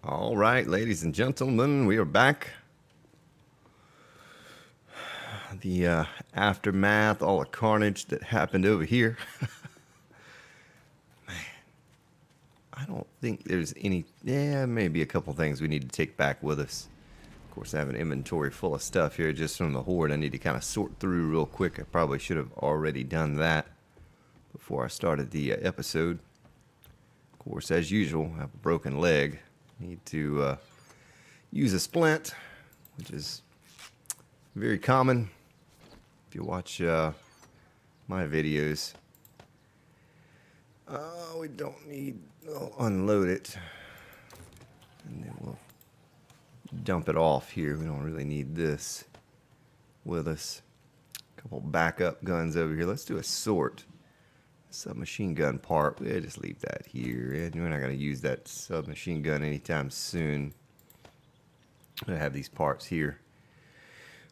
All right, ladies and gentlemen, we are back. The aftermath, all the carnage that happened over here. Man, I don't think there's any... Yeah, maybe a couple things we need to take back with us. Of course, I have an inventory full of stuff here just from the horde. I need to kind of sort through real quick. I probably should have already done that before I started the episode. Of course, as usual, I have a broken leg. Need to use a splint, which is very common if you watch my videos. We don't need... I'll unload it, and then we'll dump it off here. We don't really need this with us. A couple backup guns over here. Let's do a sort. Submachine gun part. We'll just leave that here. And we're not going to use that submachine gun anytime soon. I have these parts here.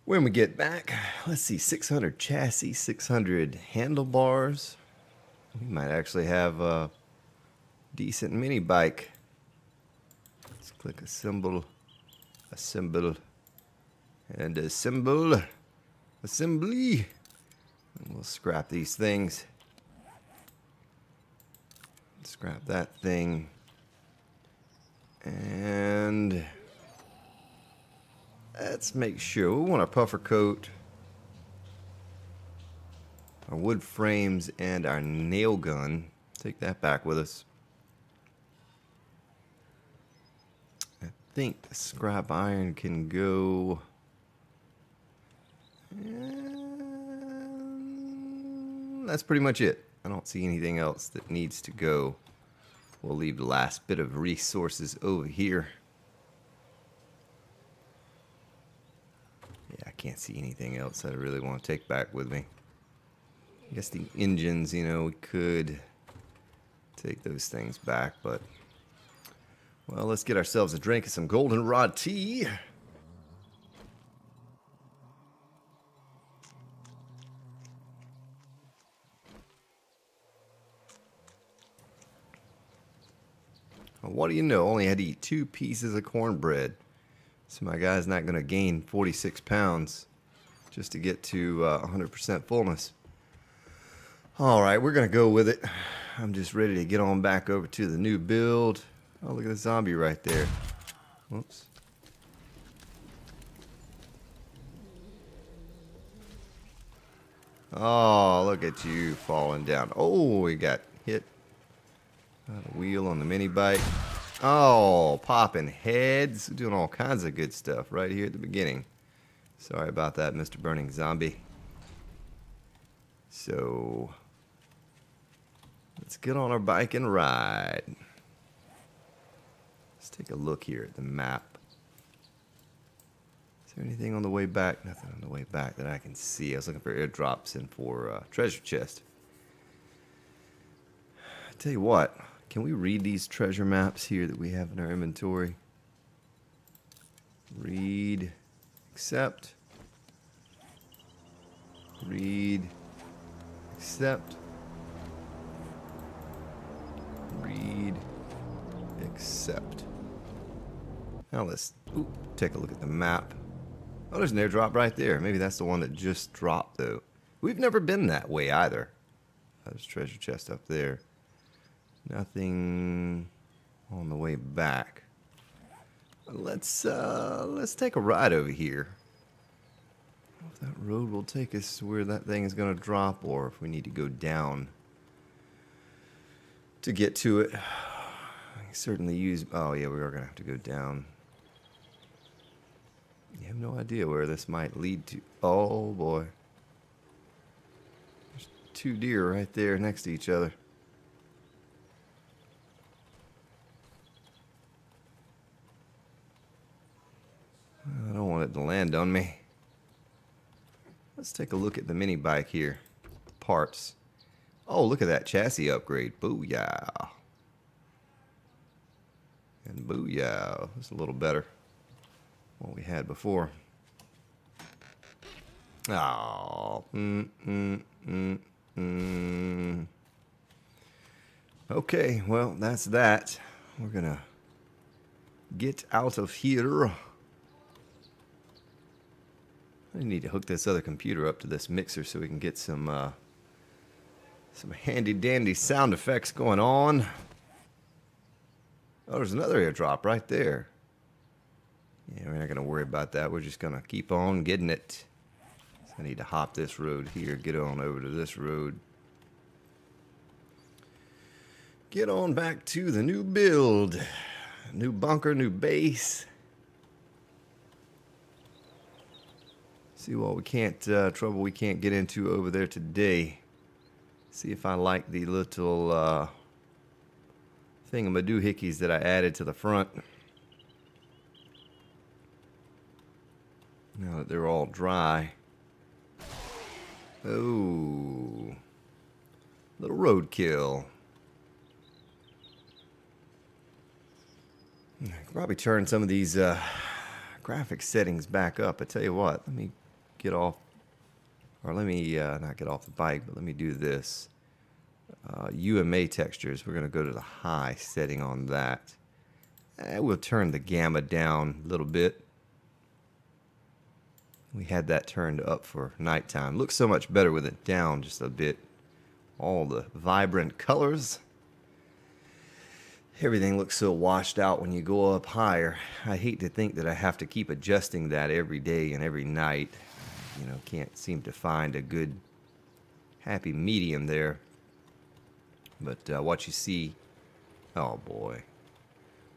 When we get back, let's see, 600 chassis, 600 handlebars. We might actually have a decent mini bike. Let's click assemble, and assemble, assembly. And we'll scrap these things. Scrap that thing. And let's make sure. We want our puffer coat, our wood frames, and our nail gun. Take that back with us. I think the scrap iron can go. And that's pretty much it. I don't see anything else that needs to go. We'll leave the last bit of resources over here. Yeah, I can't see anything else that I really want to take back with me. I guess the engines, you know, we could take those things back, but... Well, let's get ourselves a drink of some goldenrod tea. What do you know? Only had to eat 2 pieces of cornbread. So my guy's not going to gain 46 pounds just to get to 100% fullness. Alright, we're going to go with it. I'm just ready to get on back over to the new build. Oh, look at the zombie right there. Whoops. Oh, look at you falling down. Oh, we got hit. Got a wheel on the mini bike. Oh, popping heads. Doing all kinds of good stuff right here at the beginning. Sorry about that, Mr. Burning Zombie. So, let's get on our bike and ride. Let's take a look here at the map. Is there anything on the way back? Nothing on the way back that I can see. I was looking for airdrops and for treasure chest. I tell you what. Can we read these treasure maps here that we have in our inventory? Read, accept. Read, accept. Read, accept. Now let's take a look at the map. Oh, there's an airdrop right there. Maybe that's the one that just dropped, though. We've never been that way either. There's treasure chest up there. Nothing on the way back. Let's take a ride over here. I don't know if that road will take us to where that thing is going to drop, or if we need to go down to get to it. I can certainly use... Oh, yeah, we are going to have to go down. You have no idea where this might lead to. Oh, boy. There's 2 deer right there next to each other. I don't want it to land on me. Let's take a look at the mini bike here. Parts. Oh, look at that chassis upgrade. Booyah. And booyah. It's a little better than what we had before. Oh. Okay, well, that's that. We're gonna Get out of here. I need to hook this other computer up to this mixer so we can get some handy dandy sound effects going on. Oh, there's another airdrop right there. Yeah, we're not going to worry about that. We're just going to keep on getting it. So I need to hop this road here, get on over to this road. Get on back to the new build. New bunker, new base. See what we can't, trouble we can't get into over there today. See if I like the little thingamadoohickeys that I added to the front. Now that they're all dry. Oh. Little roadkill. I could probably turn some of these graphic settings back up. I tell you what, let me get off, or let me not get off the bike, but let me do this. UMA textures, we're going to go to the high setting on that. We'll turn the gamma down a little bit. We had that turned up for nighttime. Looks so much better with it down just a bit. All the vibrant colors. Everything looks so washed out when you go up higher. I hate to think that I have to keep adjusting that every day and every night. You know, can't seem to find a good happy medium there. But what you see, oh boy,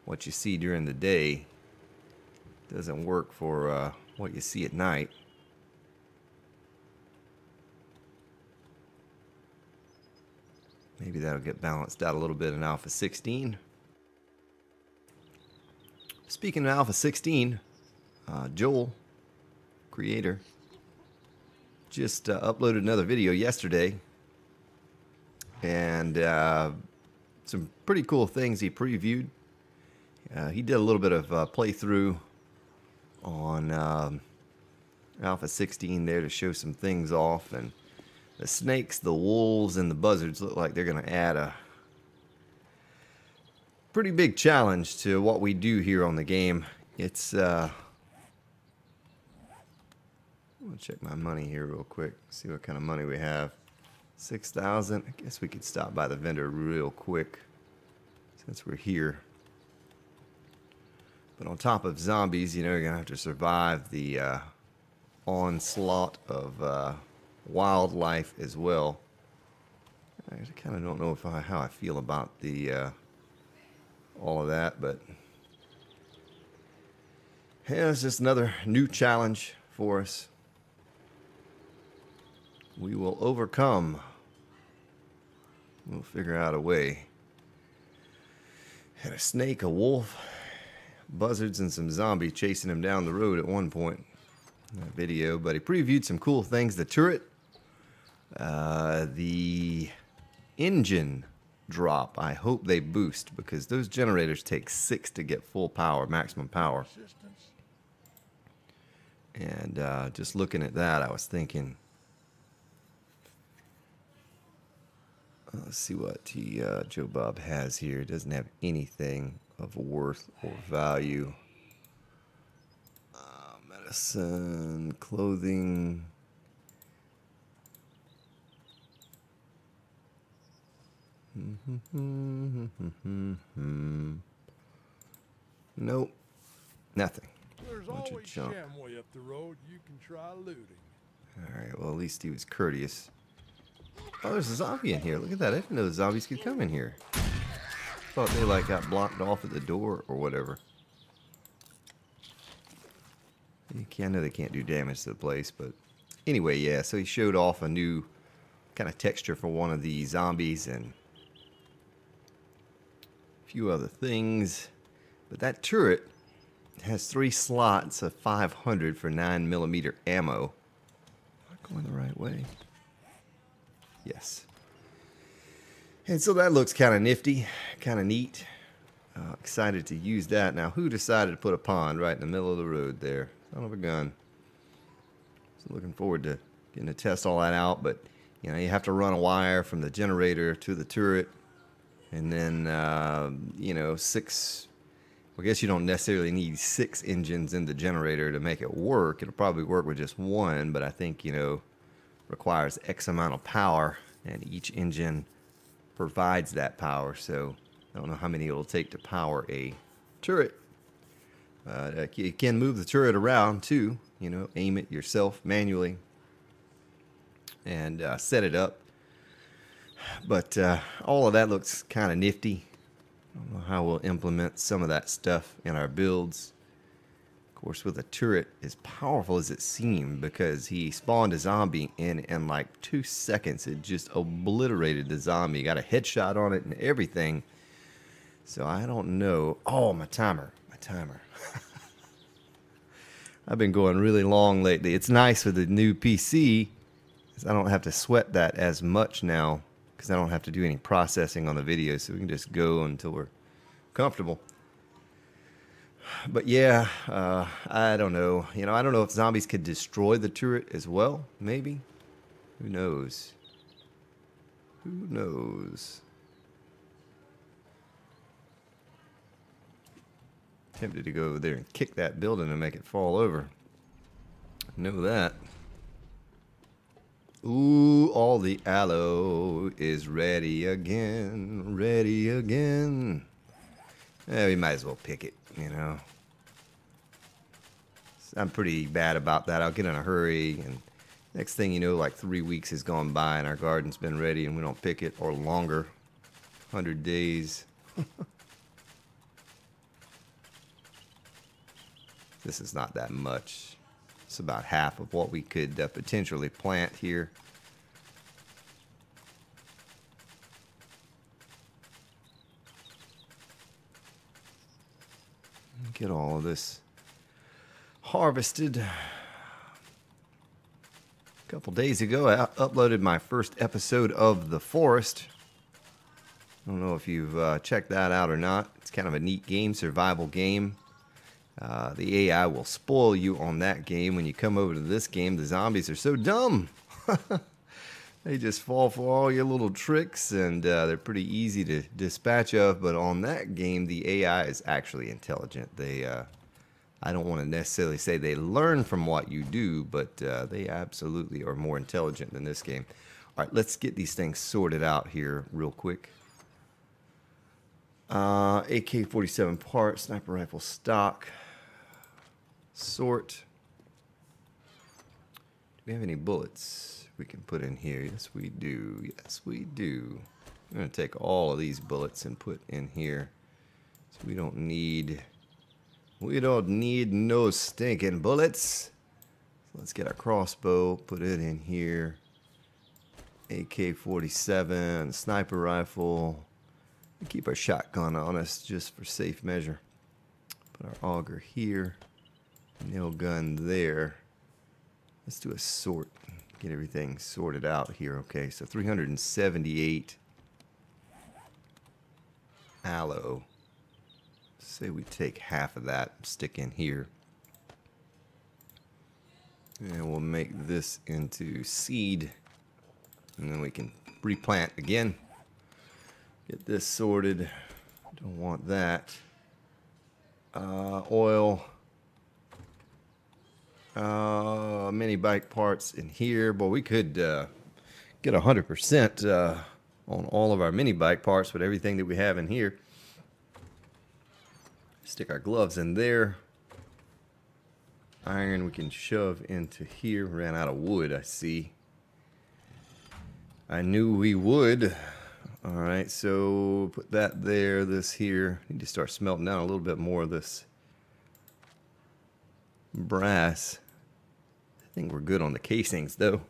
what you see during the day doesn't work for what you see at night. Maybe that'll get balanced out a little bit in Alpha 16. Speaking of Alpha 16, Joel, creator, just uploaded another video yesterday. And some pretty cool things he previewed. He did a little bit of playthrough on Alpha 16 there to show some things off. And the snakes, the wolves, and the buzzards look like they're going to add a pretty big challenge to what we do here on the game. It's I'm gonna check my money here real quick, see what kind of money we have. 6,000. I guess we could stop by the vendor real quick since we're here. But on top of zombies, you know, you're gonna have to survive the onslaught of wildlife as well. I kind of don't know if how I feel about the all of that, but yeah, it's just another new challenge for us. We will overcome. We'll figure out a way. Had a snake, a wolf, buzzards, and some zombies chasing him down the road at one point in that video. But he previewed some cool things. The turret, the engine drop. I hope they boost because those generators take 6 to get full power, maximum power. And just looking at that, I was thinking, let's see what Joe Bob has here. It doesn't have anything of worth or value. Medicine, clothing. Nope, nothing. There's always Shamway up the road. You can try looting. All right. Well, at least he was courteous. Oh, there's a zombie in here. Look at that. I didn't know the zombies could come in here. Thought they like got blocked off at the door or whatever. I know they can't do damage to the place, but anyway, yeah. So he showed off a new kind of texture for one of the zombies and a few other things. But that turret has 3 slots of 500 for 9mm ammo. Am I going the right way? Yes. And so that looks kind of nifty, kind of neat. Excited to use that. Now, who decided to put a pond right in the middle of the road there? Son of a gun. So looking forward to getting to test all that out. But, you know, you have to run a wire from the generator to the turret. And then, you know, 6 I guess you don't necessarily need 6 engines in the generator to make it work. It'll probably work with just one, but I think, you know, requires X amount of power, and each engine provides that power. So I don't know how many it'll take to power a turret. You can move the turret around too, you know, aim it yourself manually and set it up. But all of that looks kind of nifty. I don't know how we'll implement some of that stuff in our builds. Of course, with a turret as powerful as it seemed, because he spawned a zombie in like 2 seconds. It just obliterated the zombie. Got a headshot on it and everything. So I don't know. Oh, my timer. My timer. I've been going really long lately. It's nice with the new PC, because I don't have to sweat that as much now, because I don't have to do any processing on the video, so we can just go until we're comfortable. But yeah, I don't know. You know, I don't know if zombies could destroy the turret as well. Maybe. Who knows? Who knows? Tempted to go over there and kick that building and make it fall over. Know that. Ooh, all the aloe is ready again. Ready again. We might as well pick it, you know. I'm pretty bad about that. I'll get in a hurry, and next thing you know, like 3 weeks has gone by and our garden's been ready and we don't pick it, or longer. 100 days. This is not that much. It's about half of what we could potentially plant here. Get all of this harvested. A couple days ago, I uploaded my first episode of The Forest. I don't know if you've checked that out or not. It's kind of a neat game, survival game. The AI will spoil you on that game. When you come over to this game, the zombies are so dumb. They just fall for all your little tricks, and they're pretty easy to dispatch of. But on that game, the AI is actually intelligent. I don't want to necessarily say they learn from what you do, but they absolutely are more intelligent than this game. All right, let's get these things sorted out here real quick. AK-47 part, sniper rifle stock, sort. Do we have any bullets we can put in here? Yes, we do. Yes, we do. I'm going to take all of these bullets and put in here. So we don't need no stinking bullets. So let's get our crossbow, put it in here. AK-47, sniper rifle. We keep our shotgun on us just for safe measure. Put our auger here. Nail gun there. Let's do a sort. Get everything sorted out here. Okay, so 378 aloe. Say we take half of that and stick in here. And we'll make this into seed. And then we can replant again. Get this sorted. Don't want that. Oil. Mini bike parts in here. But we could get 100% on all of our mini bike parts with everything that we have in here. Stick our gloves in there. Iron we can shove into here. Ran out of wood, I see. I knew we would. Alright, so put that there, this here. Need to start smelting down a little bit more of this brass. I think we're good on the casings though.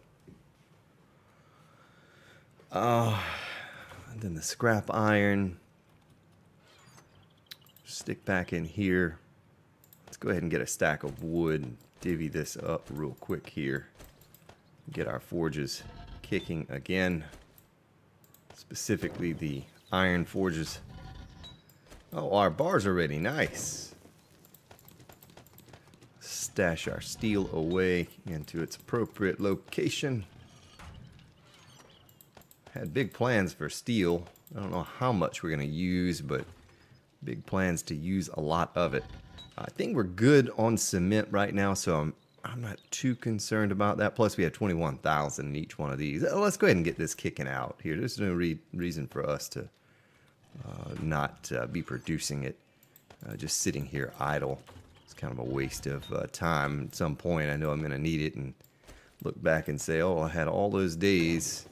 And then the scrap iron. Stick back in here. Let's go ahead and get a stack of wood and divvy this up real quick here. Get our forges kicking again. Specifically the iron forges. Oh, our bars are ready. Nice. Stash our steel away into its appropriate location. Had big plans for steel. I don't know how much we're going to use, but big plans to use a lot of it. I think we're good on cement right now, so I'm not too concerned about that. Plus, we have 21,000 in each one of these. Let's go ahead and get this kicking out here. There's no reason for us to not be producing it. Just sitting here idle. It's kind of a waste of time. At some point, I know I'm going to need it and look back and say, oh, I had all those days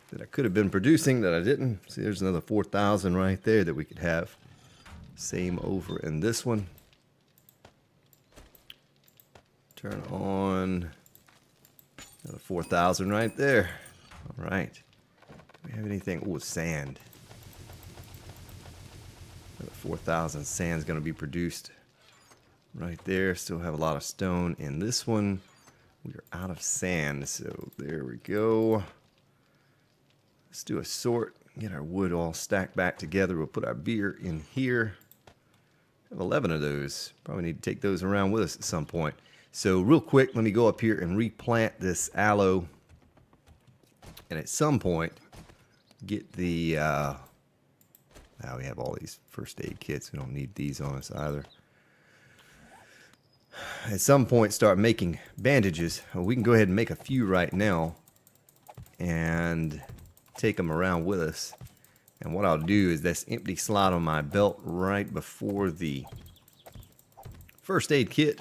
that I could have been producing that I didn't. See, there's another 4,000 right there that we could have. Same over in this one. Turn on another 4,000 right there. All right. Do we have anything? Oh, sand. Another 4,000 sand's going to be produced right there. Still have a lot of stone in this one. We are out of sand, so there we go. Let's do a sort. Get our wood all stacked back together. We'll put our beer in here. I have 11 of those. Probably need to take those around with us at some point. So real quick, let me go up here and replant this aloe. And at some point, get the... now we have all these first aid kits. We don't need these on us either. At some point, start making bandages. We can go ahead and make a few right now. And take them around with us. And what I'll do is this empty slot on my belt right before the first aid kit.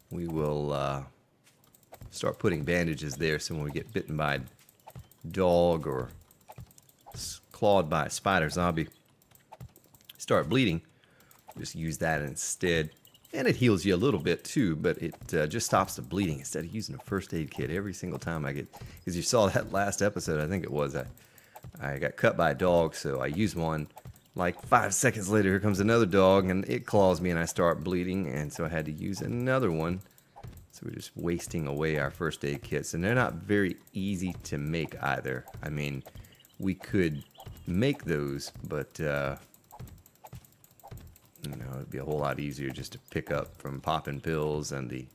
We will start putting bandages there so when we get bitten by a dog or clawed by a spider zombie, start bleeding, just use that instead. And it heals you a little bit too, but it just stops the bleeding instead of using a first aid kit every single time I get, because you saw that last episode, I think it was, I got cut by a dog, so I use one. Like 5 seconds later, here comes another dog, and it claws me, and I start bleeding, and so I had to use another one. So we're just wasting away our first aid kits, and they're not very easy to make either. I mean, we could make those, but you know, it'd be a whole lot easier just to pick up from popping pills and the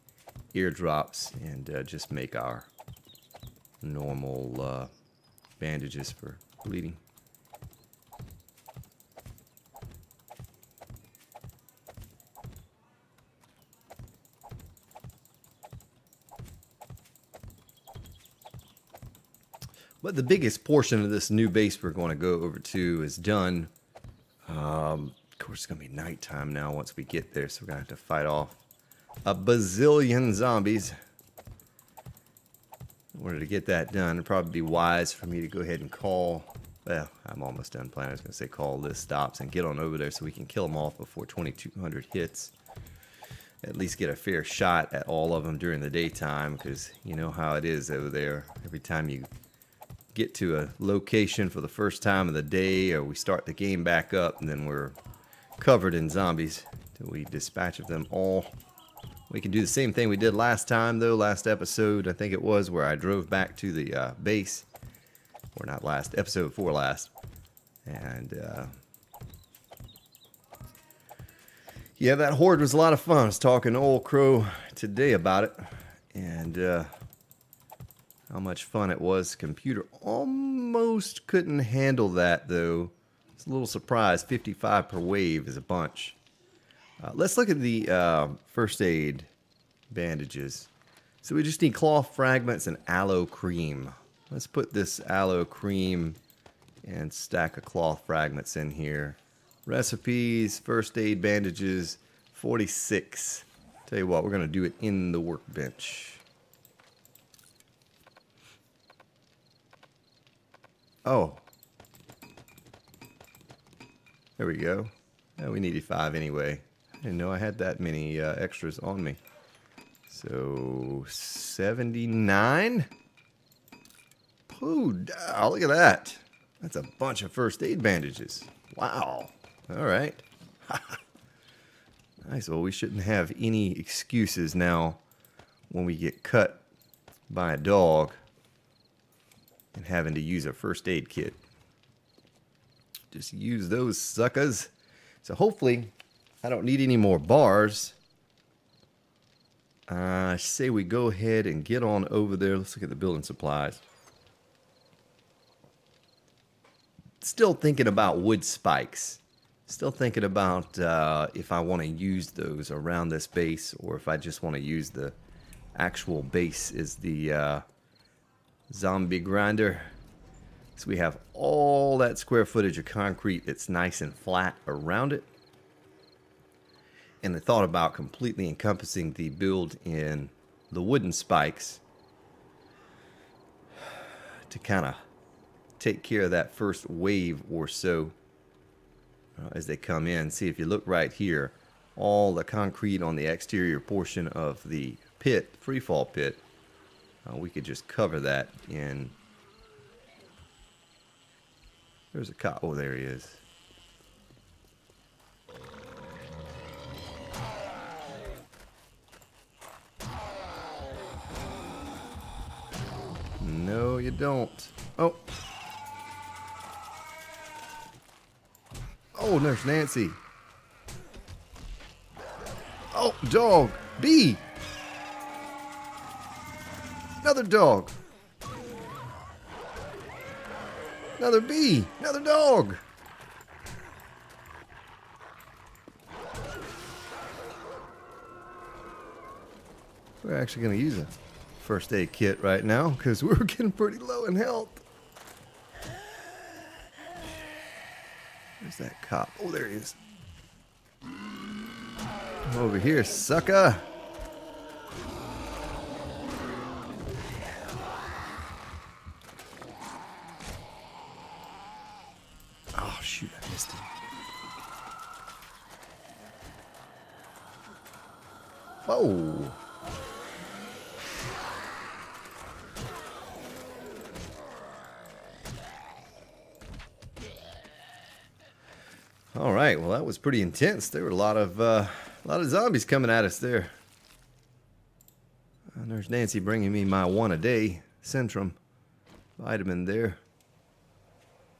eardrops, and just make our normal bandages for bleeding. But the biggest portion of this new base we're going to go over to is done. Of course, it's going to be nighttime now once we get there, so we're going to have to fight off a bazillion zombies. In order to get that done, it'd probably be wise for me to go ahead and call... Well, I'm almost done playing. I was going to say call this stops and get on over there so we can kill them off before 2,200 hits. At least get a fair shot at all of them during the daytime, because you know how it is over there. Every time you get to a location for the first time of the day, or we start the game back up, and then we're covered in zombies till we dispatch of them all. We can do the same thing we did last time, though. Last episode, I think it was, where I drove back to the base. Or not last, episode before last. And, yeah, that horde was a lot of fun. I was talking to Old Crow today about it. And, how much fun it was. Computer almost couldn't handle that, though. It's a little surprised. 55 per wave is a bunch. Let's look at the first aid bandages. So we just need cloth fragments and aloe cream. Let's put this aloe cream and stack of cloth fragments in here. Recipes, first aid bandages, 46. Tell you what, we're going to do it in the workbench. Oh. There we go. Yeah, we needed 5 anyway. I didn't know I had that many extras on me. So, 79? Ooh, look at that. That's a bunch of first aid bandages. Wow. All right. Nice. Well, we shouldn't have any excuses now when we get cut by a dog and having to use a first aid kit. Just use those suckers. So hopefully I don't need any more bars. I say we go ahead and get on over there. Let's look at the building supplies. Still thinking about wood spikes. Still thinking about if I want to use those around this base or if I just want to use the actual base as the zombie grinder. So we have all that square footage of concrete that's nice and flat around it. And I thought about completely encompassing the build in the wooden spikes to kind of take care of that first wave or so as they come in. See, if you look right here, all the concrete on the exterior portion of the pit, freefall pit, we could just cover that in. There's a cop. Oh, there he is. No, you don't. Oh. Oh, there's Nancy. Oh, dog. Bee. Another dog. Another bee. Another dog. We're actually going to use a first aid kit right now because we're getting pretty low in health. Where's that cop? Oh, there he is. Over here, sucker. Oh, shoot, I missed him. Whoa. All right, well, that was pretty intense. There were a lot of zombies coming at us there. And there's Nancy bringing me my one a day Centrum vitamin there.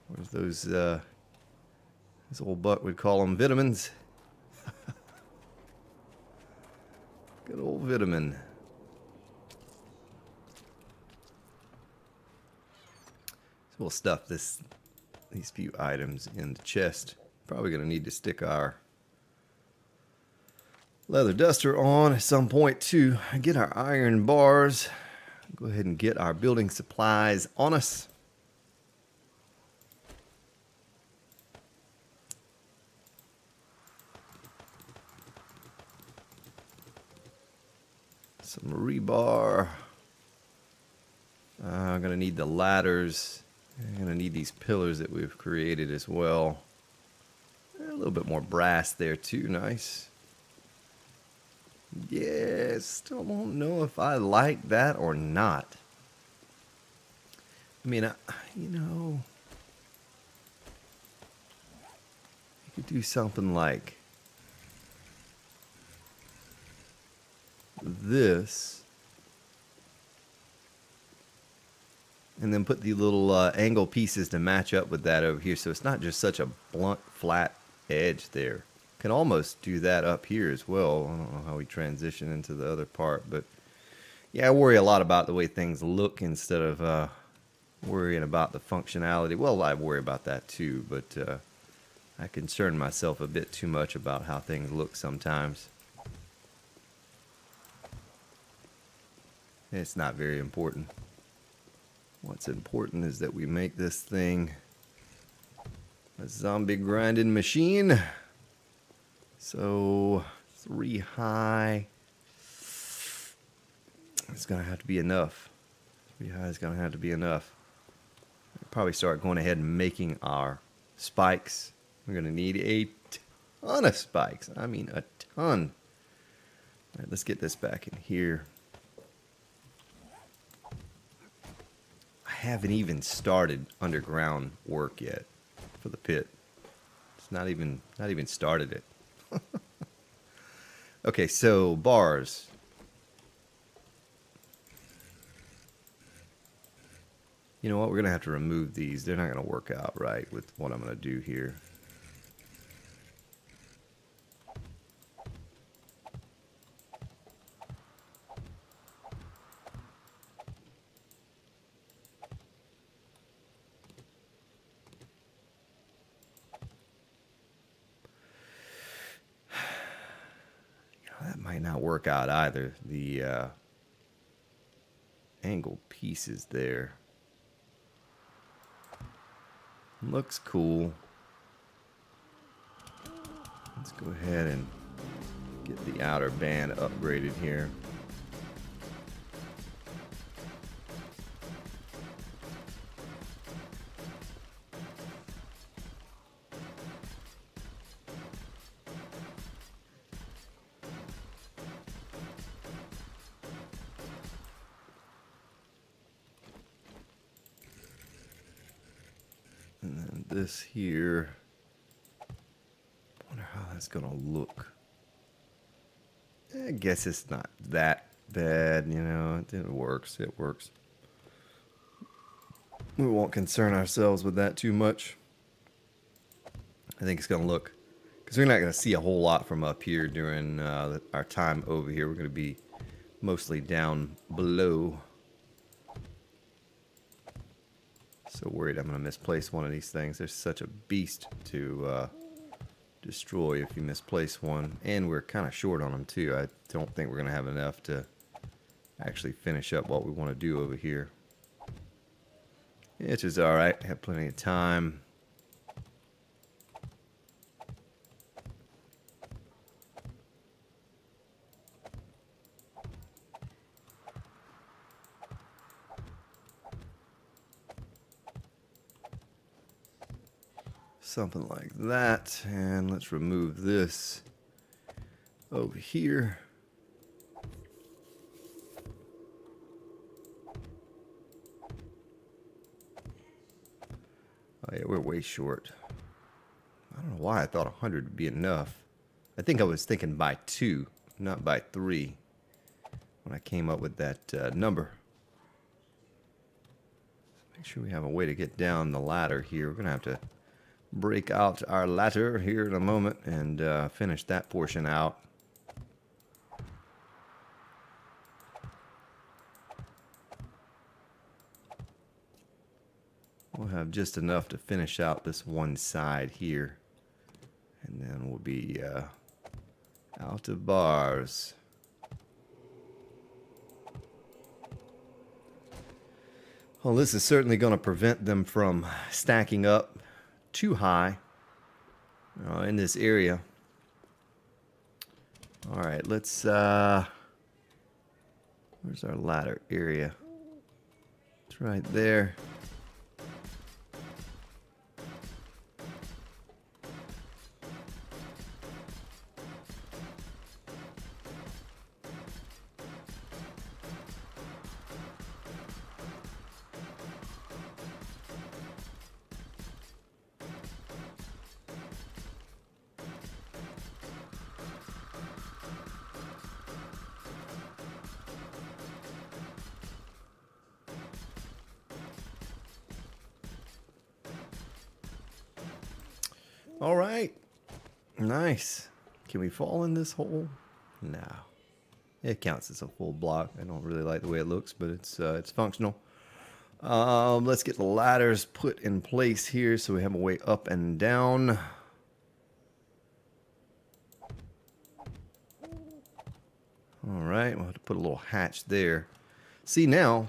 Where's those? This old buck would call them vitamins. Good old vitamin. So we'll stuff these few items in the chest. Probably going to need to stick our leather duster on at some point too. Get our iron bars. Go ahead and get our building supplies on us. Some rebar. I'm going to need the ladders. I'm going to need these pillars that we've created as well. A little bit more brass there too. Nice. Yeah, still don't know if I like that or not. I mean, you know, you could do something like this. And then put the little angle pieces to match up with that over here. So it's not just such a blunt, flat edge there. Can almost do that up here as well. I don't know how we transition into the other part, but yeah, I worry a lot about the way things look instead of worrying about the functionality. Well, I worry about that too, but I concern myself a bit too much about how things look sometimes. It's not very important. What's important is that we make this thing a zombie grinding machine. So 3 high. It's gonna have to be enough. 3 high is gonna have to be enough. I'll probably start going ahead and making our spikes. We're gonna need a ton of spikes. I mean a ton. All right, let's get this back in here. I haven't even started underground work yet for the pit. It's not even started it. Okay, so bars. You know what? We're going to have to remove these. They're not going to work out right with what I'm going to do here. That might not work out either. The angled pieces there. Looks cool. Let's go ahead and get the outer band upgraded here. And then this here, wonder how that's gonna look. I guess it's not that bad, you know, it works, it works. We won't concern ourselves with that too much. I think it's gonna look, because we're not gonna see a whole lot from up here during our time over here. We're gonna be mostly down below. So worried I'm going to misplace one of these things. They're such a beast to destroy if you misplace one. And we're kind of short on them too. I don't think we're going to have enough to actually finish up what we want to do over here. Which is alright. Have plenty of time. Something like that, and let's remove this over here. Oh yeah, we're way short. I don't know why I thought 100 would be enough. I think I was thinking by 2, not by 3, when I came up with that number. Make sure we have a way to get down the ladder here. We're gonna have to break out our ladder here in a moment and finish that portion out. We'll have just enough to finish out this one side here, and then we'll be out of bars. Well, this is certainly going to prevent them from stacking up too high in this area. All right, let's where's our ladder area? It's right there. All right, nice. Can we fall in this hole? No. It counts as a full block. I don't really like the way it looks, but it's functional. Let's get the ladders put in place here so we have a way up and down. All right, we'll have to put a little hatch there. See now,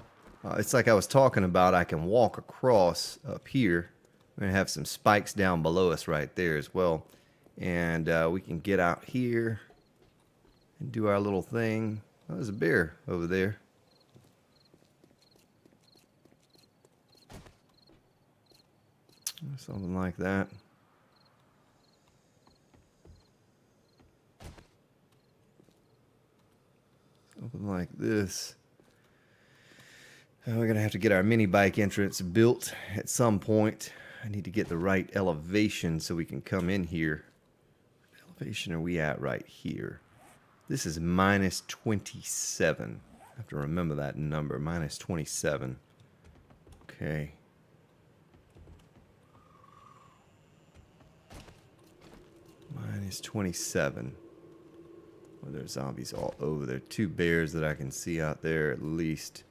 it's like I was talking about. I can walk across up here. We're going to have some spikes down below us right there as well. And we can get out here and do our little thing. Oh, there's a bear over there. Something like that. Something like this. We're going to have to get our mini bike entrance built at some point. I need to get the right elevation so we can come in here. What elevation are we at right here? This is minus 27. I have to remember that number, minus 27. Okay. Minus 27. Well, there's zombies all over. There are 2 bears that I can see out there at least.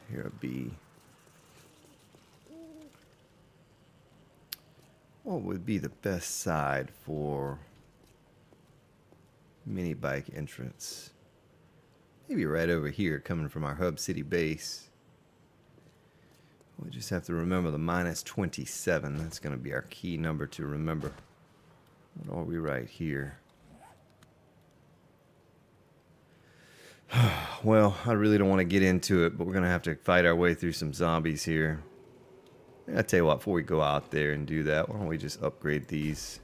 Here a bee. what would be the best side for mini bike entrance? Maybe right over here, coming from our Hub City base. We just have to remember the -27. That's going to be our key number to remember. What are we right here? Well, I really don't want to get into it, but we're going to have to fight our way through some zombies here. I tell you what, before we go out there and do that, why don't we just upgrade these?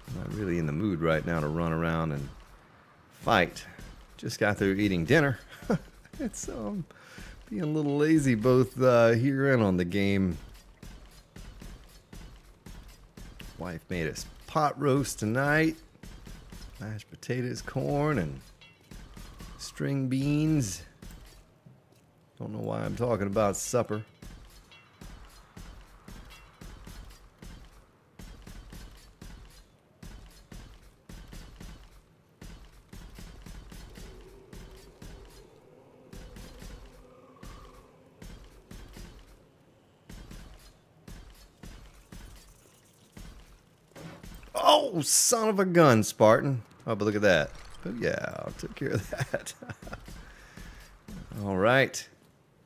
I'm not really in the mood right now to run around and fight. Just got through eating dinner. It's being a little lazy both here and on the game. Wife made us pot roast tonight. Mashed potatoes, corn, and string beans. Don't know why I'm talking about supper. Oh, son of a gun, Spartan. Oh, but look at that. Oh, yeah, I took care of that. All right.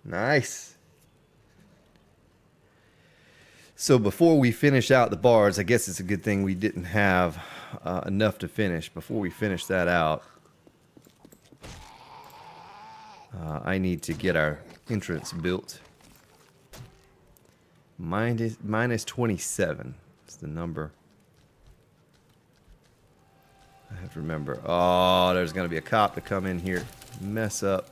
Nice. So before we finish out the bars, I guess it's a good thing we didn't have enough to finish. Before we finish that out, I need to get our entrance built. Minus 27 is the number. I have to remember. Oh, there's going to be a cop to come in here. Mess up.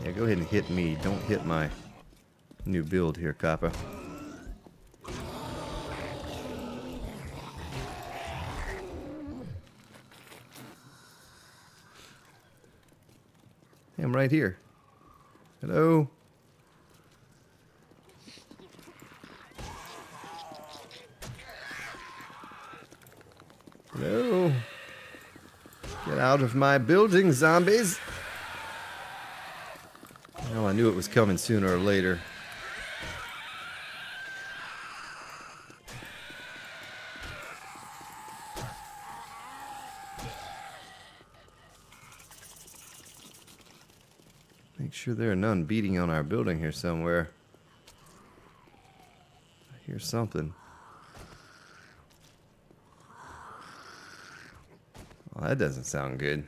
Yeah, go ahead and hit me. Don't hit my new build here, copper. I'm right here. Hello? Hello? Get out of my building, zombies! Well, I knew it was coming sooner or later. Make sure there are none beating on our building here somewhere. I hear something. Well, that doesn't sound good.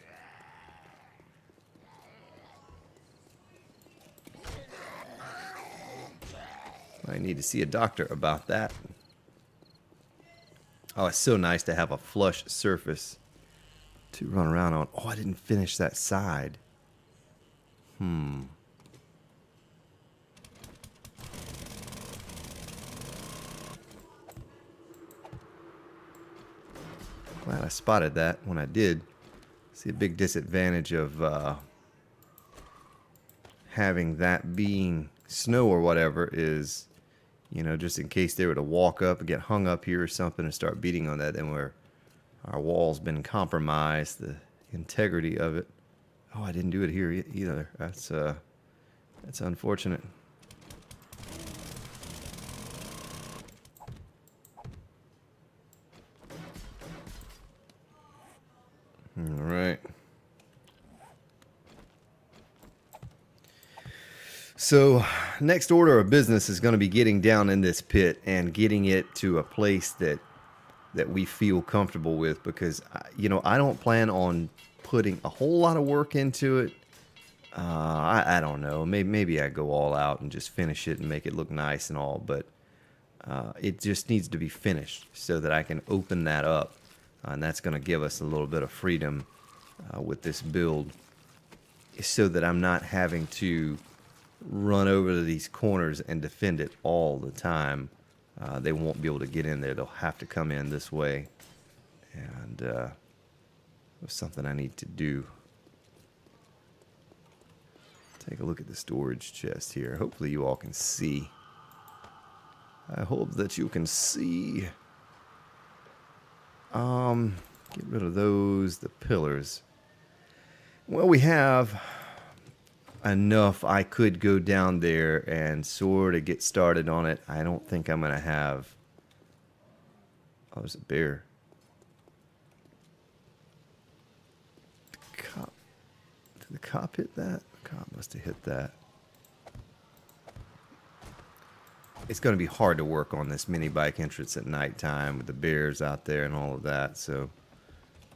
I need to see a doctor about that. Oh, it's so nice to have a flush surface to run around on. Oh, I didn't finish that side. Glad I spotted that when I did. See, a big disadvantage of having that being snow or whatever is, you know, just in case they were to walk up and get hung up here or something and start beating on that, then where our wall's been compromised, the integrity of it. Oh, I didn't do it here either. That's unfortunate. All right. So, next order of business is going to be getting down in this pit and getting it to a place that we feel comfortable with, because, you know, I don't plan on putting a whole lot of work into it. I don't know. Maybe I go all out and just finish it and make it look nice and all, but it just needs to be finished so that I can open that up. And that's going to give us a little bit of freedom with this build, so that I'm not having to run over to these corners and defend it all the time. They won't be able to get in there. They'll have to come in this way. And it's something I need to do. Take a look at the storage chest here. Hopefully you all can see. I hope that you can see. Get rid of those, the pillars. Well, we have enough, I could go down there and sort of get started on it. I don't think I'm going to have... Oh, there's a bear. Did the cop hit that? The cop must have hit that. It's going to be hard to work on this mini bike entrance at nighttime with the bears out there and all of that. So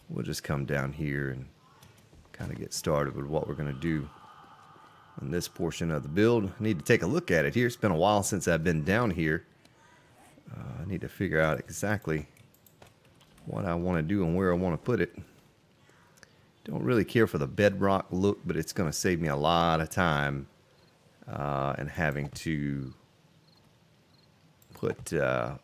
we'll just come down here and kind of get started with what we're going to do on this portion of the build. I need to take a look at it here. It's been a while since I've been down here. I need to figure out exactly what I want to do and where I want to put it. Don't really care for the bedrock look, but it's going to save me a lot of time and having to put an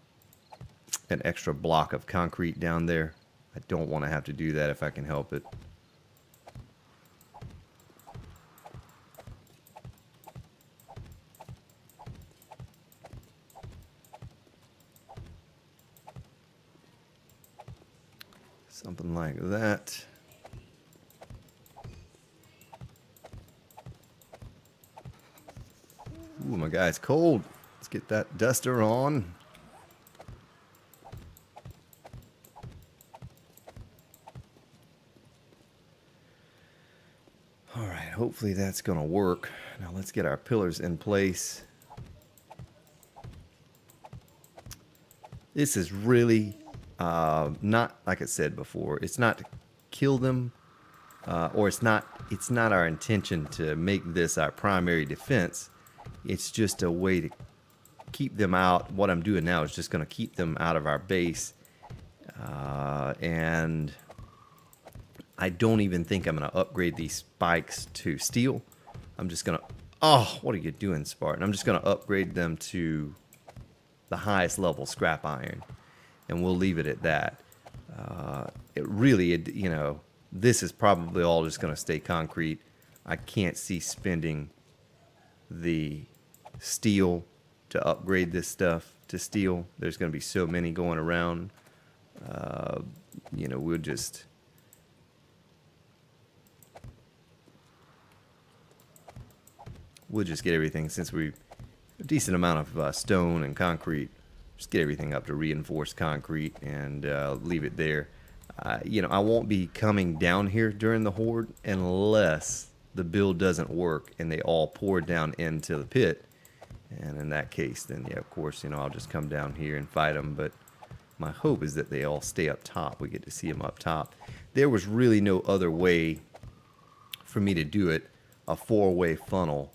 extra block of concrete down there. I don't want to have to do that if I can help it. Something like that. Ooh, my guy's cold. Let's get that duster on. All right, hopefully that's going to work. Now let's get our pillars in place. This is really not, like I said before, it's not to kill them, or it's not our intention to make this our primary defense. It's just a way to keep them out. What I'm doing now is just going to keep them out of our base, and I don't even think I'm going to upgrade these spikes to steel. I'm just going to, oh, what are you doing, Spartan? I'm just going to upgrade them to the highest level scrap iron, and we'll leave it at that. You know, this is probably all just going to stay concrete. I can't see spending the steel to upgrade this stuff to steel. There's going to be so many going around. You know, we'll just get everything, since we a decent amount of stone and concrete. Just get everything up to reinforced concrete and leave it there. You know, I won't be coming down here during the horde unless the build doesn't work and they all pour down into the pit. And in that case, then, yeah, of course, you know, I'll just come down here and fight them. But my hope is that they all stay up top. We get to see them up top. There was really no other way for me to do it, a four-way funnel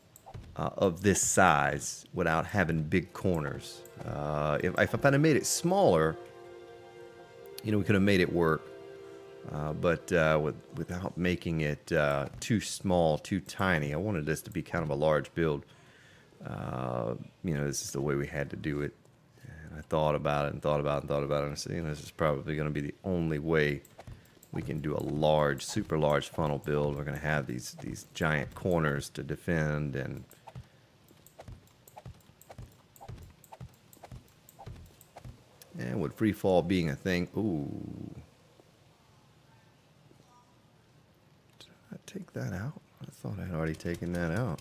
of this size, without having big corners. If I'd have made it smaller, you know, we could have made it work. But without making it too small, too tiny, I wanted this to be kind of a large build. You know, this is the way we had to do it. And I thought about it and thought about it and thought about it, and I said, you know, this is probably going to be the only way we can do a large, super large funnel build. We're going to have these giant corners to defend, and with free fall being a thing, ooh. Did I take that out? I thought I had already taken that out.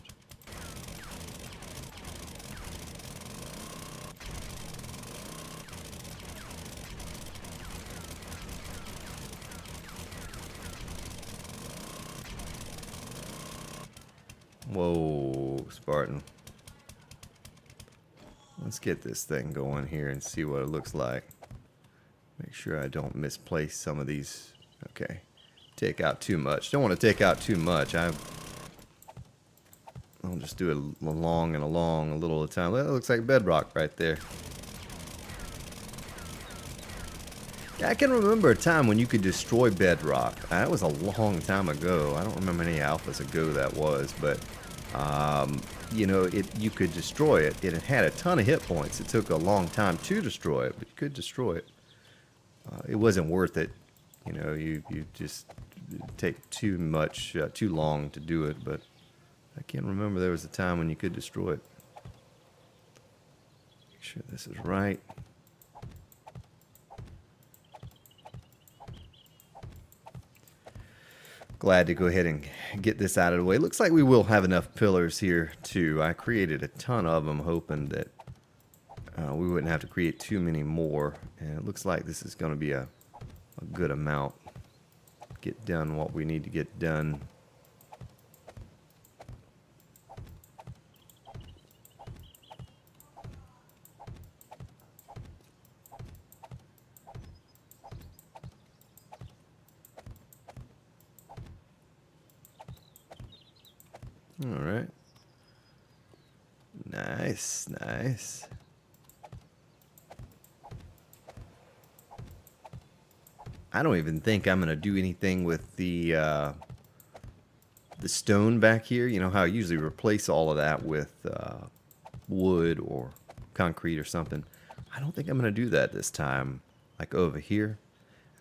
Whoa, Spartan. Let's get this thing going here and see what it looks like. Make sure I don't misplace some of these. Okay. Take out too much. Don't want to take out too much. I'll just do it along and along a little at a time. That looks like bedrock right there. Yeah, I can remember a time when you could destroy bedrock. That was a long time ago. I don't remember any alphas ago that was, but you know, you could destroy it. It had a ton of hit points. It took a long time to destroy it, but you could destroy it. It wasn't worth it. You know, you just take too much, too long to do it, but I can't remember there was a time when you could destroy it. Make sure this is right. glad to go ahead and get this out of the way. Looks like we will have enough pillars here too. I created a ton of them, hoping that we wouldn't have to create too many more. And it looks like this is going to be a good amount. Get done what we need to get done. All right. Nice, nice. I don't even think I'm gonna do anything with the stone back here. You know how I usually replace all of that with wood or concrete or something. I don't think I'm gonna do that this time. Like over here,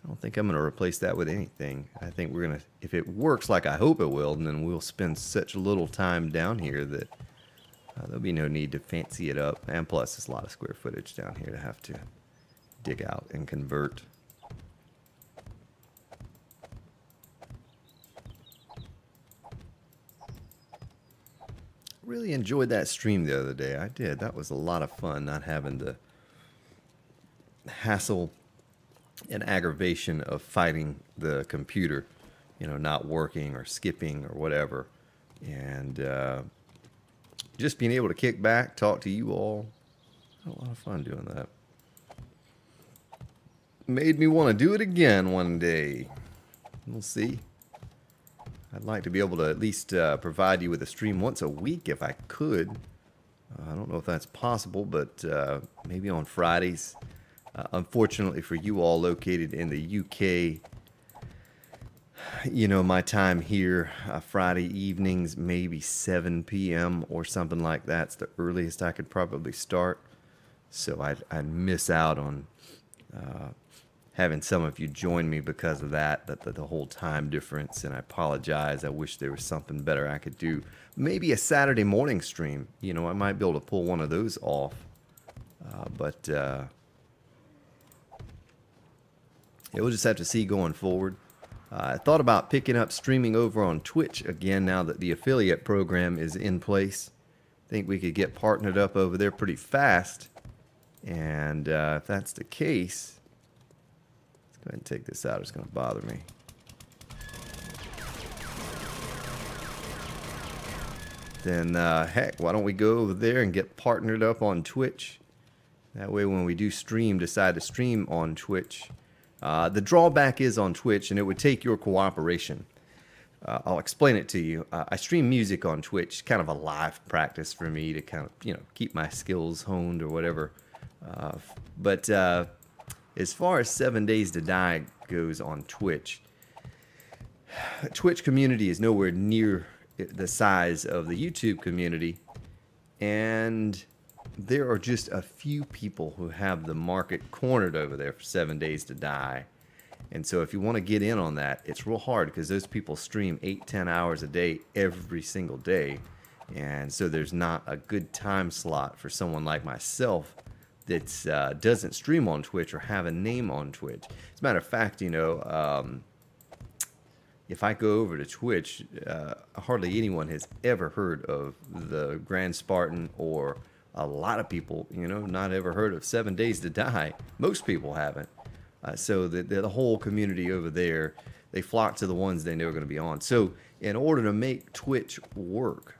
I don't think I'm gonna replace that with anything. I think we're gonna, if it works like I hope it will, then we'll spend such little time down here that there'll be no need to fancy it up. And plus, there's a lot of square footage down here to have to dig out and convert. Really enjoyed that stream the other day. I did. That was a lot of fun, not having the hassle and aggravation of fighting the computer, you know, not working or skipping or whatever. And just being able to kick back, talk to you all. I had a lot of fun doing that. Made me want to do it again one day. We'll see. I'd like to be able to at least provide you with a stream once a week if I could. I don't know if that's possible, but maybe on Fridays. Unfortunately for you all located in the UK, you know, my time here, Friday evenings, maybe 7 p.m. or something like that's the earliest I could probably start. So I'd miss out on having some of you join me because of that, the whole time difference, and I apologize. I wish there was something better I could do. Maybe a Saturday morning stream. You know, I might be able to pull one of those off. But we'll just have to see going forward. I thought about picking up streaming over on Twitch again now that the affiliate program is in place. I think we could get partnered up over there pretty fast. And if that's the case, go ahead and take this out. It's going to bother me. Then, heck, why don't we go over there and get partnered up on Twitch? That way when we do stream, decide to stream on Twitch. The drawback is on Twitch, and it would take your cooperation. I'll explain it to you. I stream music on Twitch, kind of a live practice for me to kind of, you know, keep my skills honed or whatever. But as far as 7 Days to Die goes on Twitch, Twitch community is nowhere near the size of the YouTube community, and there are just a few people who have the market cornered over there for 7 Days to Die. And so if you want to get in on that, it's real hard because those people stream 8-10 hours a day every single day. And so there's not a good time slot for someone like myself that doesn't stream on Twitch or have a name on Twitch. As a matter of fact, you know, if I go over to Twitch, hardly anyone has ever heard of the Grand Spartan, or a lot of people, you know, not ever heard of 7 Days to Die. Most people haven't. So the whole community over there, they flock to the ones they know are going to be on. So in order to make Twitch work,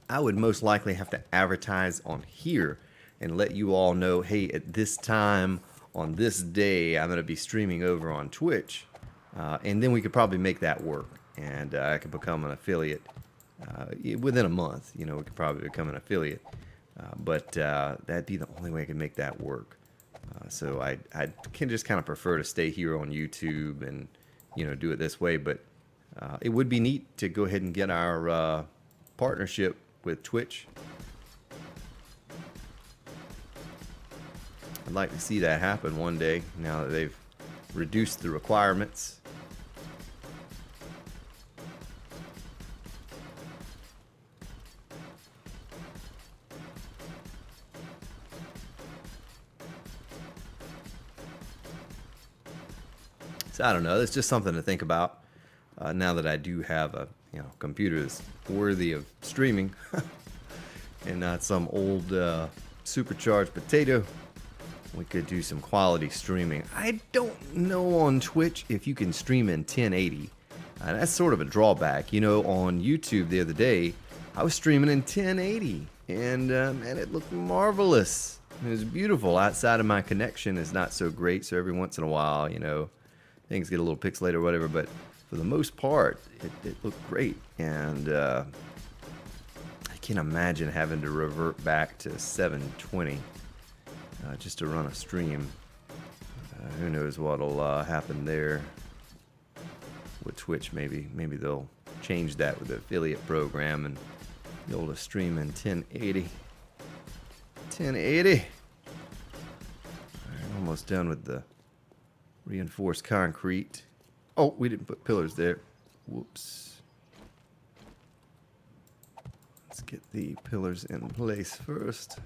I would most likely have to advertise on here and let you all know, hey, at this time, on this day, I'm going to be streaming over on Twitch. And then we could probably make that work. And I could become an affiliate within a month. You know, we could probably become an affiliate. But that'd be the only way I could make that work. So I can just kind of prefer to stay here on YouTube and, you know, do it this way. But it would be neat to go ahead and get our partnership with Twitch. I'd like to see that happen one day now that they've reduced the requirements. So I don't know, it's just something to think about. now that I do have a computer that's worthy of streaming and not some old supercharged potato, we could do some quality streaming. I don't know on Twitch if you can stream in 1080. That's sort of a drawback. You know, on YouTube the other day, I was streaming in 1080, and it looked marvelous. It was beautiful. Outside of my connection is not so great, so every once in a while, you know, things get a little pixelated or whatever, but for the most part, it looked great. And I can't imagine having to revert back to 720 just to run a stream. Who knows what'll happen there with Twitch. Maybe they'll change that with the affiliate program and be able to stream in 1080. 1080. Alright, almost done with the reinforced concrete. Oh, we didn't put pillars there. Whoops. Let's get the pillars in place first.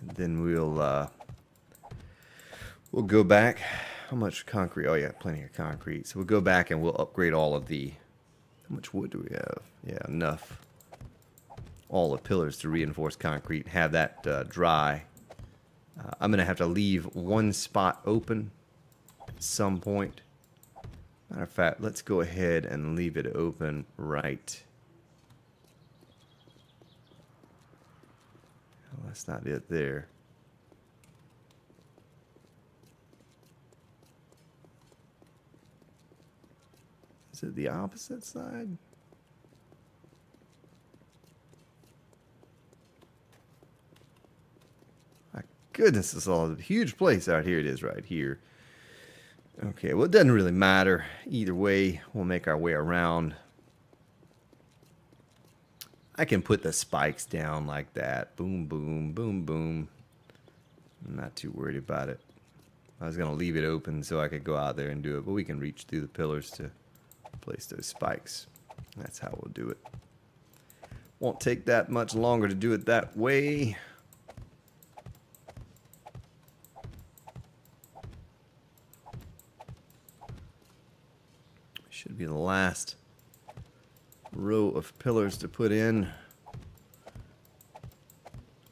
And then we'll go back. How much concrete? Oh yeah, plenty of concrete. So we'll go back and we'll upgrade all of the... How much wood do we have? Yeah, enough. All the pillars to reinforce concrete. Have that dry. I'm going to have to leave one spot open at some point. Matter of fact, let's go ahead and leave it open right. Well, that's not it there. Is it the opposite side? My goodness, this is all a huge place out here. It is right here. Okay, well, it doesn't really matter. Either way, we'll make our way around. I can put the spikes down like that. Boom, boom, boom, boom. I'm not too worried about it. I was going to leave it open so I could go out there and do it, but we can reach through the pillars to place those spikes. That's how we'll do it. Won't take that much longer to do it that way. Should be the last row of pillars to put in.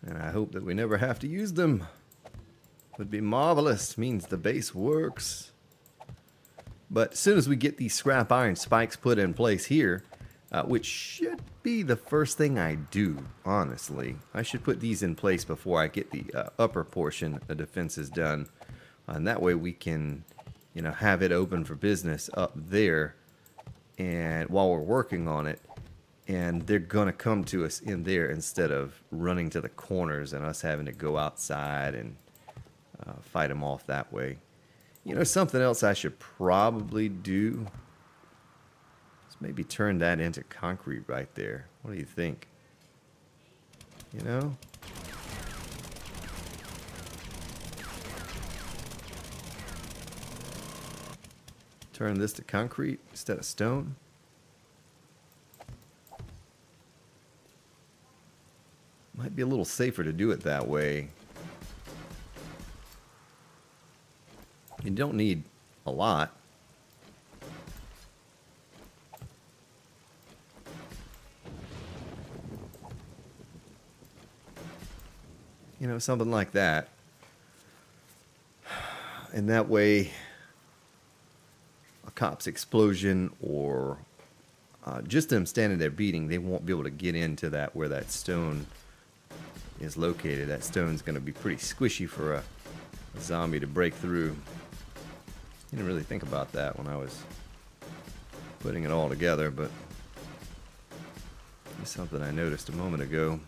And I hope that we never have to use them. Would be marvelous. Means the base works. But as soon as we get these scrap iron spikes put in place here, which should be the first thing I do, honestly. I should put these in place before I get the upper portion of defenses done. And that way we can, you know, have it open for business up there. And while we're working on it, and they're gonna come to us in there instead of running to the corners and us having to go outside and fight them off that way. You know, something else I should probably do is maybe turn that into concrete right there. What do you think? You know? Turn this to concrete instead of stone. Might be a little safer to do it that way. You don't need a lot. You know, something like that. And that way, a cop's explosion or just them standing there beating, they won't be able to get into that where that stone is located. That stone's going to be pretty squishy for a zombie to break through. I didn't really think about that when I was putting it all together, but it's something I noticed a moment ago.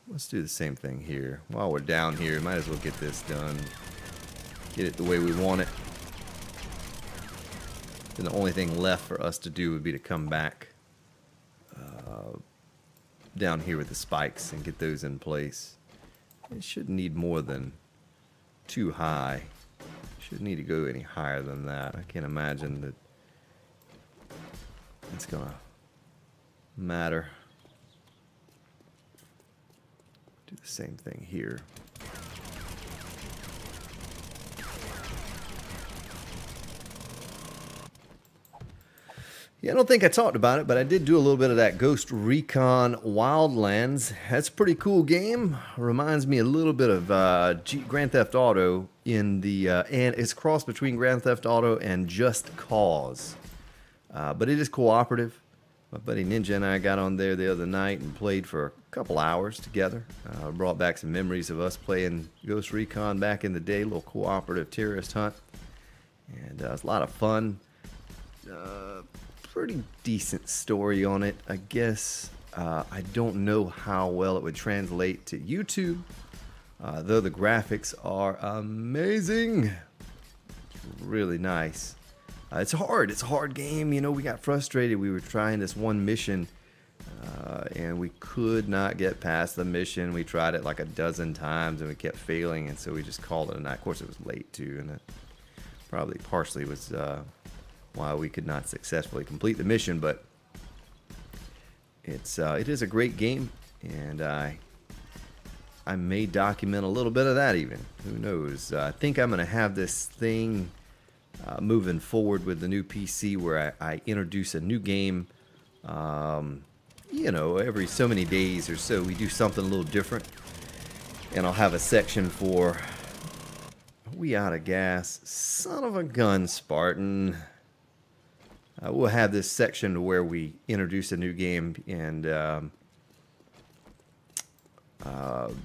Let's do the same thing here. While we're down here, might as well get this done. Get it the way we want it. And the only thing left for us to do would be to come back down here with the spikes and get those in place. It shouldn't need more than too high. Shouldn't need to go any higher than that. I can't imagine that it's gonna matter. Do the same thing here. Yeah, I don't think I talked about it, but I did do a little bit of that Ghost Recon Wildlands. That's a pretty cool game. Reminds me a little bit of Grand Theft Auto in the and it's crossed between Grand Theft Auto and Just Cause. But it is cooperative. My buddy Ninja and I got on there the other night and played for a couple hours together. Brought back some memories of us playing Ghost Recon back in the day, a little cooperative terrorist hunt. And it was a lot of fun. Pretty decent story on it, I guess. I don't know how well it would translate to YouTube, though the graphics are amazing. Really nice. It's hard. It's a hard game. You know, we got frustrated. We were trying this one mission, and we could not get past the mission. We tried it like a dozen times, and we kept failing, and so we just called it a night. Of course, it was late, too, and it probably partially was why we could not successfully complete the mission, but it is a great game, and I may document a little bit of that even. Who knows? I think I'm going to have this thing moving forward with the new PC where I introduce a new game, you know, every so many days or so we do something a little different, and I'll have a section for, are we out of gas? Son of a gun, Spartan. We'll have this section where we introduce a new game and,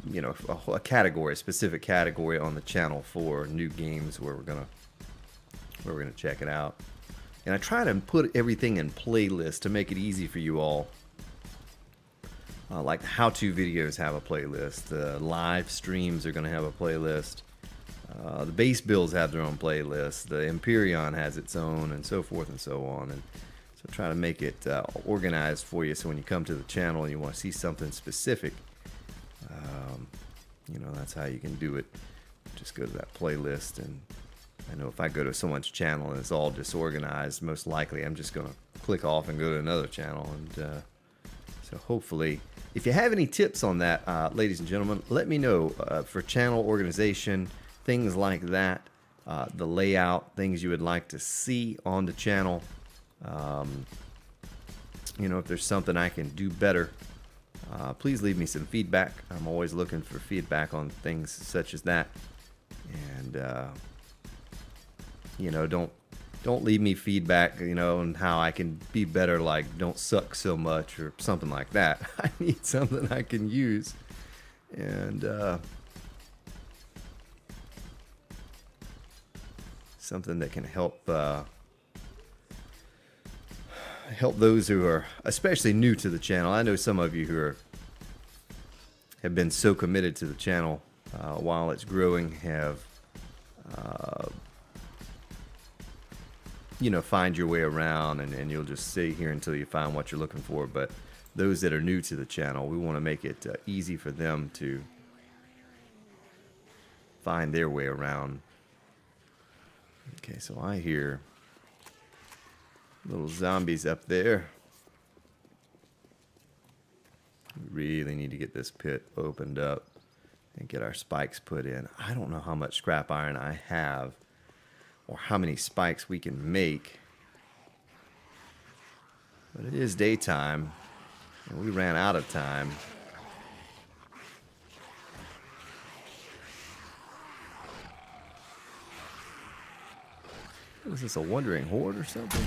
you know, a category, a specific category on the channel for new games where we're gonna check it out. And I try to put everything in playlists to make it easy for you all. Like how-to videos have a playlist. The live streams are gonna have a playlist. The base builds have their own playlist. The Empyrean has its own, and so forth and so on. And so try to make it organized for you, so when you come to the channel and you want to see something specific, you know, that's how you can do it. Just go to that playlist, and I know if I go to someone's channel and it's all disorganized, most likely I'm just going to click off and go to another channel. And so hopefully, if you have any tips on that, ladies and gentlemen, let me know for channel organization, things like that, the layout, things you would like to see on the channel. You know, if there's something I can do better, please leave me some feedback. I'm always looking for feedback on things such as that. And you know, don't leave me feedback, you know, on how I can be better, like don't suck so much or something like that. I need something I can use. And something that can help help those who are especially new to the channel. I know some of you who have been so committed to the channel while it's growing, have you know, find your way around, and you'll just stay here until you find what you're looking for. But those that are new to the channel, we want to make it easy for them to find their way around. Okay, so I hear little zombies up there. We really need to get this pit opened up and get our spikes put in. I don't know how much scrap iron I have or how many spikes we can make, but it is daytime and we ran out of time. Is this a wandering horde or something?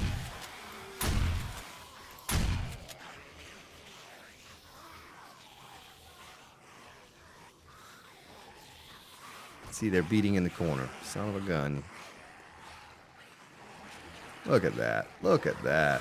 See, they're beating in the corner. Son of a gun. Look at that. Look at that.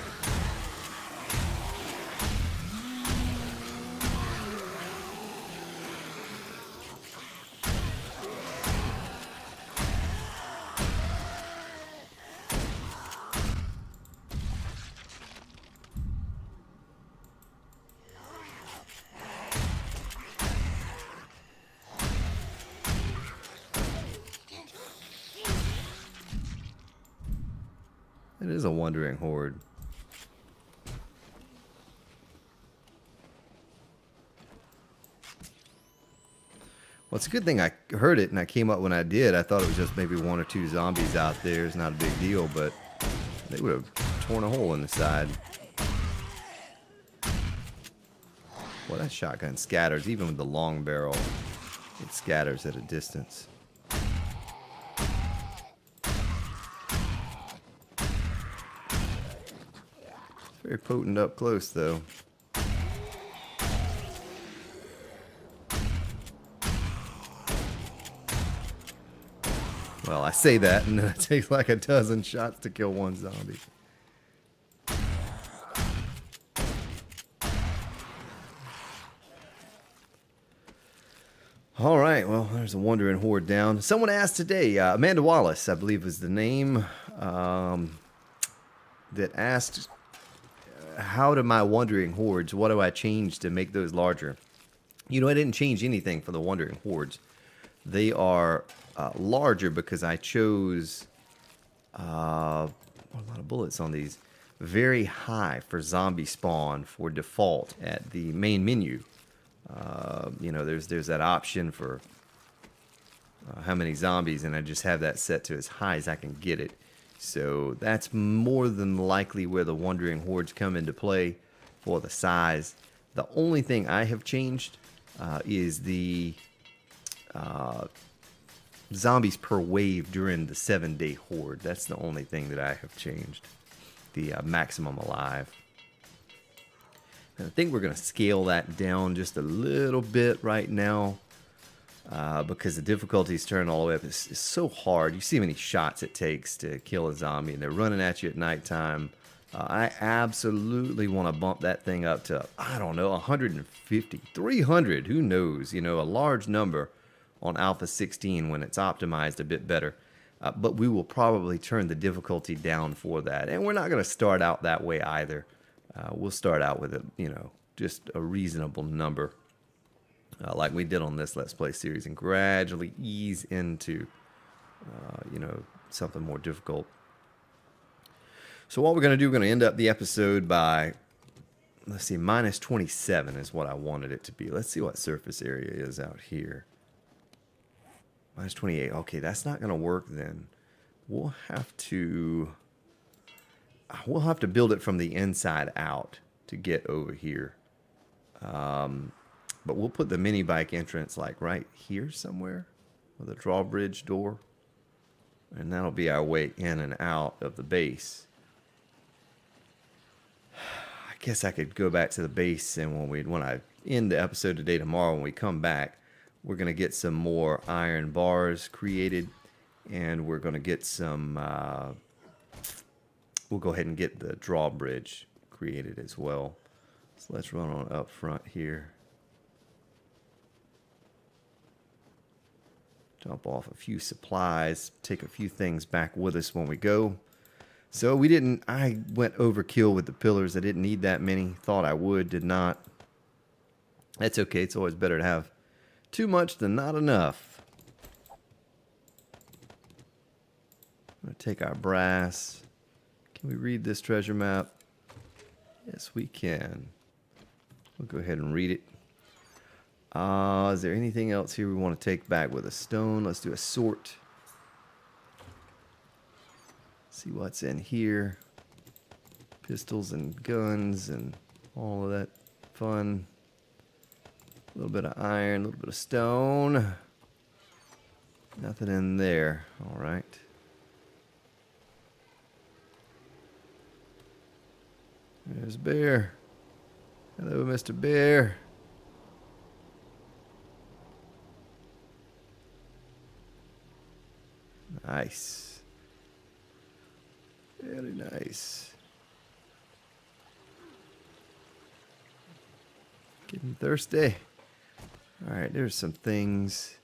It is a wandering horde. Well, it's a good thing I heard it and I came up when I did. I thought it was just maybe 1 or 2 zombies out there. It's not a big deal, but they would have torn a hole in the side. Well, that shotgun scatters. Even with the long barrel, it scatters at a distance. It's very potent up close, though. Well, I say that, and then it takes like a dozen shots to kill 1 zombie. All right, well, there's a wandering horde down. Someone asked today, Amanda Wallace, I believe was the name, that asked, how do my wandering hordes, what do I change to make those larger? You know, I didn't change anything for the wandering hordes. They are larger because I chose a lot of bullets on these. Very high for zombie spawn for default at the main menu. You know, there's that option for how many zombies, and I just have that set to as high as I can get it. So that's more than likely where the wandering hordes come into play for the size. The only thing I have changed is the zombies per wave during the 7-day horde. That's the only thing that I have changed. The maximum alive. And I think we're going to scale that down just a little bit right now because the difficulty's turned all the way up. It's so hard. You see how many shots it takes to kill a zombie, and they're running at you at nighttime. I absolutely want to bump that thing up to, I don't know, 150, 300, who knows, you know, a large number on Alpha 16 when it's optimized a bit better. But we will probably turn the difficulty down for that. And we're not going to start out that way either. We'll start out with, you know, just a reasonable number like we did on this Let's Play series and gradually ease into, you know, something more difficult. So what we're going to do, we're going to end up the episode by, let's see, minus 27 is what I wanted it to be. Let's see what surface area is out here. Minus 28. Okay, that's not going to work then. We'll have to build it from the inside out to get over here. But we'll put the mini bike entrance like right here somewhere with a drawbridge door. And that'll be our way in and out of the base. I guess I could go back to the base, and when I end the episode today, tomorrow, when we come back, we're going to get some more iron bars created, and we're going to get some, we'll go ahead and get the drawbridge created as well. So let's run on up front here. Dump off a few supplies, take a few things back with us when we go. So I went overkill with the pillars. I didn't need that many. Thought I would, did not. That's okay. It's always better to have too much than not enough. I'm going to take our brass. Can we read this treasure map? Yes, we can. We'll go ahead and read it. Is there anything else here we want to take back with a stone? Let's do a sort. See what's in here. Pistols and guns and all of that fun. A little bit of iron, a little bit of stone. Nothing in there. All right. There's Bear. Hello, Mr. Bear. Nice. Very nice. Getting thirsty. Alright, there's some things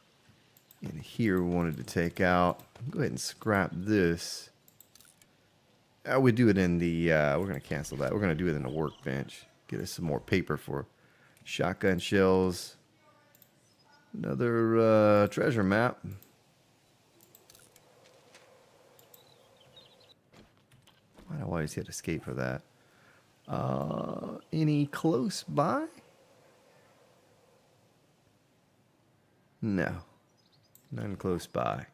in here we wanted to take out. Go ahead and scrap this. We do it in the, we're going to cancel that. We're going to do it in the workbench. Get us some more paper for shotgun shells. Another treasure map. Why do I always hit escape for that? Any close by? No. None close by.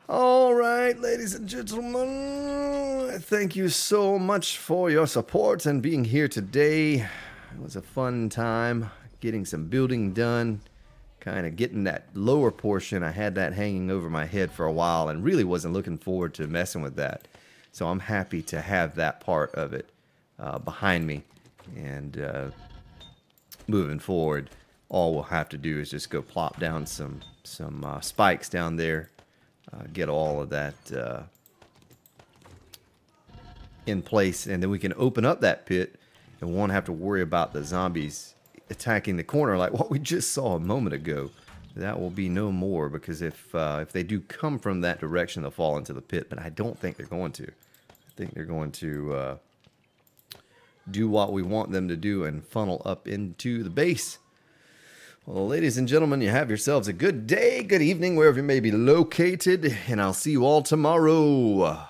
All right, ladies and gentlemen. Thank you so much for your support and being here today. It was a fun time getting some building done. Kind of getting that lower portion. I had that hanging over my head for a while and really wasn't looking forward to messing with that. So I'm happy to have that part of it behind me. And moving forward, all we'll have to do is just go plop down some spikes down there. Get all of that in place, and then we can open up that pit and won't have to worry about the zombies attacking the corner like what we just saw a moment ago. That will be no more, because if they do come from that direction, they'll fall into the pit, but I don't think they're going to. I think they're going to do what we want them to do and funnel up into the base. Well, ladies and gentlemen, you have yourselves a good day, good evening, wherever you may be located, and I'll see you all tomorrow.